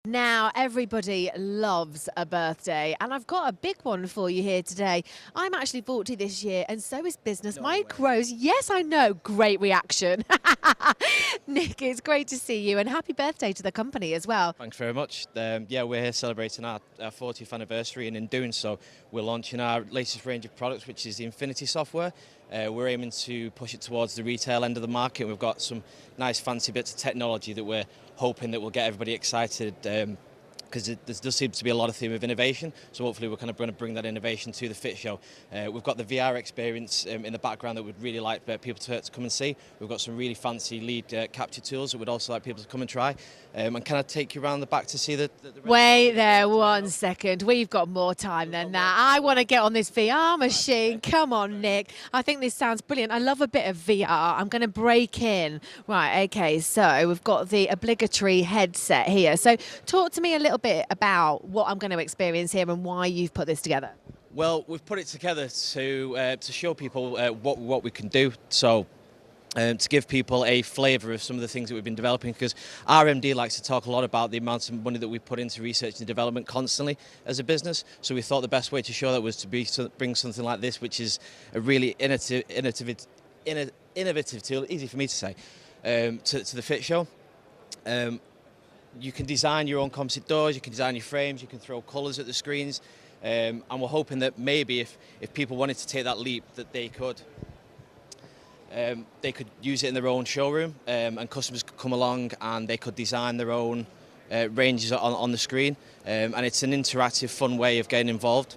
Now, everybody loves a birthday, and I've got a big one for you here today. I'm actually 40 this year, and so is business. No Mike way. Rose, yes, I know, great reaction. Nick, it's great to see you, and happy birthday to the company as well. Thanks very much. Yeah, we're here celebrating our 40th anniversary, and in doing so, we're launching our latest range of products, which is the Infinity software. We're aiming to push it towards the retail end of the market. We've got some nice fancy bits of technology that we're hoping that will get everybody excited. Because there does seem to be a lot of theme of innovation, so hopefully we're kind of going to bring that innovation to the Fit Show. We've got the VR experience in the background that we'd really like people to come and see. We've got some really fancy lead capture tools that we'd also like people to come and try. And can I take you around the back to see the Wait there 1 second. We've got more time than that. I want to get on this VR machine. Come on, Nick. I think this sounds brilliant. I love a bit of VR. I'm going to break in. Right, okay, so we've got the obligatory headset here. So talk to me a little bit about what I'm going to experience here and why you've put this together. Well, we've put it together to show people what we can do. So. To give people a flavour of some of the things that we've been developing, because our MD likes to talk a lot about the amount of money that we put into research and development constantly as a business. So we thought the best way to show that was to bring something like this, which is a really innovative tool, easy for me to say, to the Fit Show. You can design your own composite doors, you can design your frames, you can throw colours at the screens, and we're hoping that maybe if people wanted to take that leap, that they could use it in their own showroom, and customers could come along and they could design their own ranges on the screen, and it's an interactive, fun way of getting involved.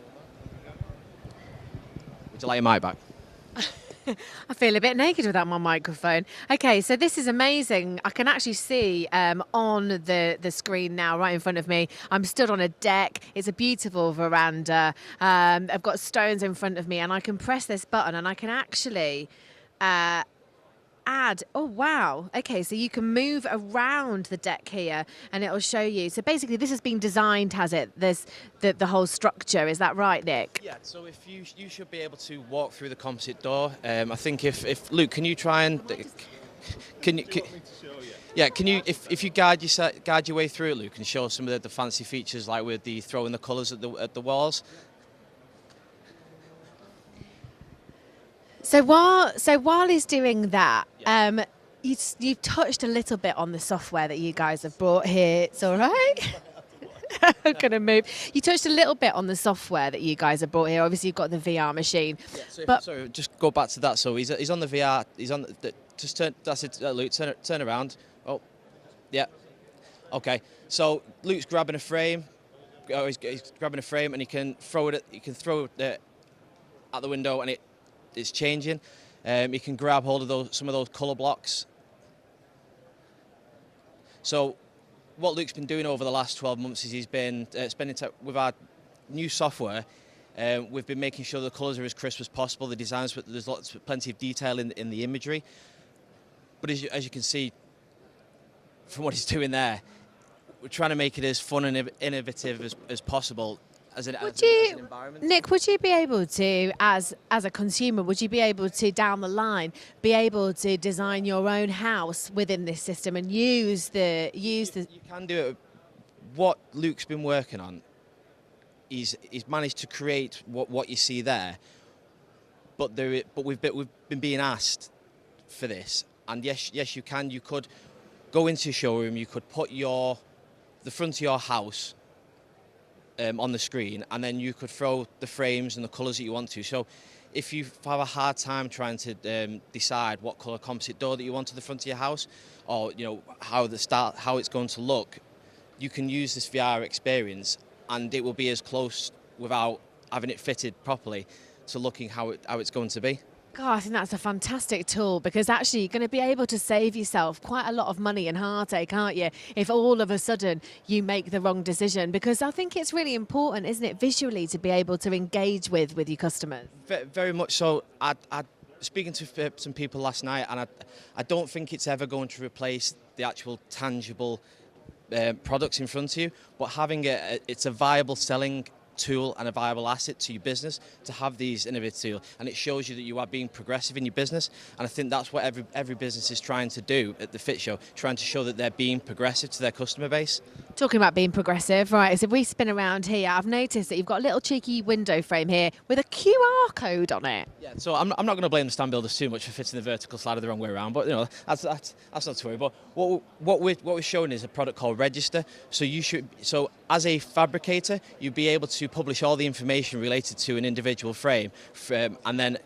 Would you like your mic back? I feel a bit naked without my microphone. Okay, so this is amazing. I can actually see on the screen now right in front of me. I'm stood on a deck. It's a beautiful veranda. I've got stones in front of me and I can press this button and I can actually add. Oh, wow. Okay, so you can move around the deck here and it'll show you. So basically this has been designed, has it? There's the whole structure. Is that right, Nick? Yeah, so if you should be able to walk through the composite door. I think if Luke, can you try and yeah, can you if you guide your way through it, Luke, and show some of the fancy features like with the throwing the colours at the walls. So while he's doing that, you've touched a little bit on the software that you guys have brought here. It's all right. I'm gonna move. You touched a little bit on the software that you guys have brought here. Obviously, you've got the VR machine. Yeah, so but sorry, just go back to that. So he's on the VR. He's on. Just turn. That's it, Luke. Turn around. Oh, yeah. Okay. So Luke's grabbing a frame. Oh, he's grabbing a frame, and he can throw it. He can throw it out the window, and it's changing. You can grab hold of some of those colour blocks. So what Luke's been doing over the last 12 months is he's been spending time with our new software. We've been making sure the colours are as crisp as possible, the designs, but there's plenty of detail in the imagery. But as you can see from what he's doing there, we're trying to make it as fun and innovative as possible. As an environment. Nick, would you be able to, as a consumer, would you be able to, down the line, be able to design your own house within this system and use the? You can do it. What Luke's been working on, he's managed to create what you see there. But we've been being asked for this, and yes, you can. You could go into a showroom. You could put the front of your house on the screen, and then you could throw the frames and the colours that you want to. So if you have a hard time trying to decide what colour composite door that you want to the front of your house, or how it's going to look, you can use this VR experience and it will be as close, without having it fitted properly, to looking how it's going to be. God, I think that's a fantastic tool, because actually you're going to be able to save yourself quite a lot of money and heartache, aren't you, if all of a sudden you make the wrong decision? Because I think it's really important, isn't it, visually, to be able to engage with your customers? Very much so. I speaking to some people last night, and I don't think it's ever going to replace the actual tangible products in front of you, but having it's a viable selling tool and a viable asset to your business to have these innovative tools, and it shows you that you are being progressive in your business. And I think that's what every business is trying to do at the Fit Show, trying to show that they're being progressive to their customer base. Talking about being progressive, right, so if we spin around here, I've noticed that you've got a little cheeky window frame here with a QR code on it. Yeah, so I'm not going to blame the stand builders too much for fitting the vertical slider the wrong way around, but that's not to worry. But what we're showing is a product called Register. So as a fabricator, you'd be able to publish all the information related to an individual frame, and then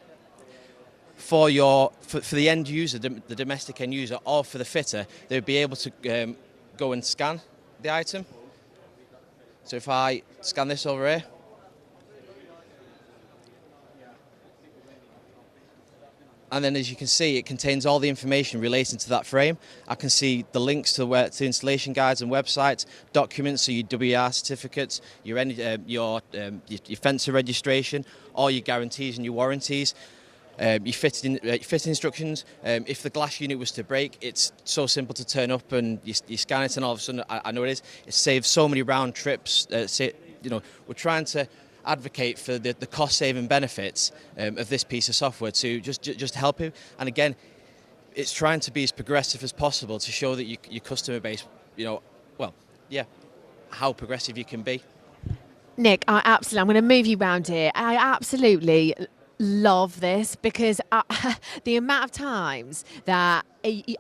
for the end user, the domestic end user, or for the fitter, they'd be able to go and scan the item. So if I scan this over here, and then as you can see, it contains all the information relating to that frame. I can see the links to installation guides and websites, documents, so your WR certificates, your fencer registration, all your guarantees and your warranties. Your fitting instructions. If the glass unit was to break, it's so simple to turn up and you scan it, and all of a sudden, I know it is. It saves so many round trips. We're trying to advocate for the cost-saving benefits of this piece of software to just help you. And again, it's trying to be as progressive as possible to show that your customer base, how progressive you can be. Nick, I'm going to move you round here. I absolutely love this because the amount of times that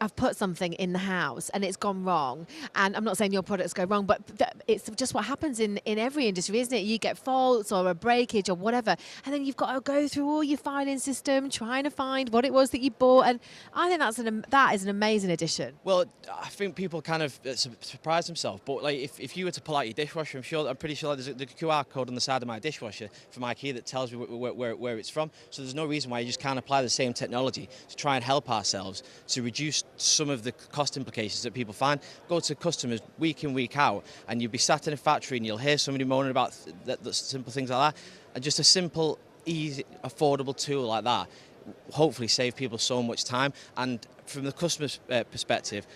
I've put something in the house and it's gone wrong, and I'm not saying your products go wrong, but it's just what happens in every industry, isn't it? You get faults or a breakage or whatever, and then you've got to go through all your filing system trying to find what it was that you bought, and I think that is an amazing addition. Well, I think people kind of surprise themselves, but like if you were to pull out your dishwasher, I'm pretty sure there's a QR code on the side of my dishwasher from IKEA that tells me where it's from, so there's no reason why you just can't apply the same technology to try and help ourselves to reduce some of the cost implications that people find. Go to customers week in, week out, and you'll be sat in a factory and you'll hear somebody moaning about the simple things like that. And just a simple, easy, affordable tool like that hopefully save people so much time. And from the customer's perspective,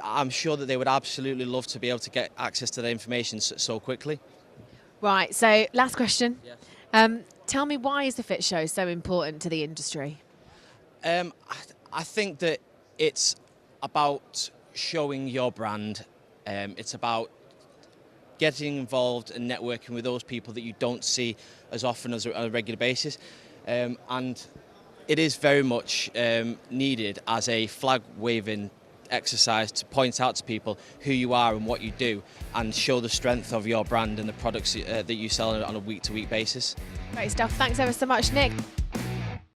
I'm sure that they would absolutely love to be able to get access to that information so quickly. Right, so last question. Yes. Tell me, why is the Fit Show so important to the industry? I think that it's about showing your brand. It's about getting involved and networking with those people that you don't see as often as on a regular basis. And it is very much needed as a flag-waving exercise to point out to people who you are and what you do, and show the strength of your brand and the products that you sell on a week-to-week basis. Great stuff. Thanks ever so much, Nick.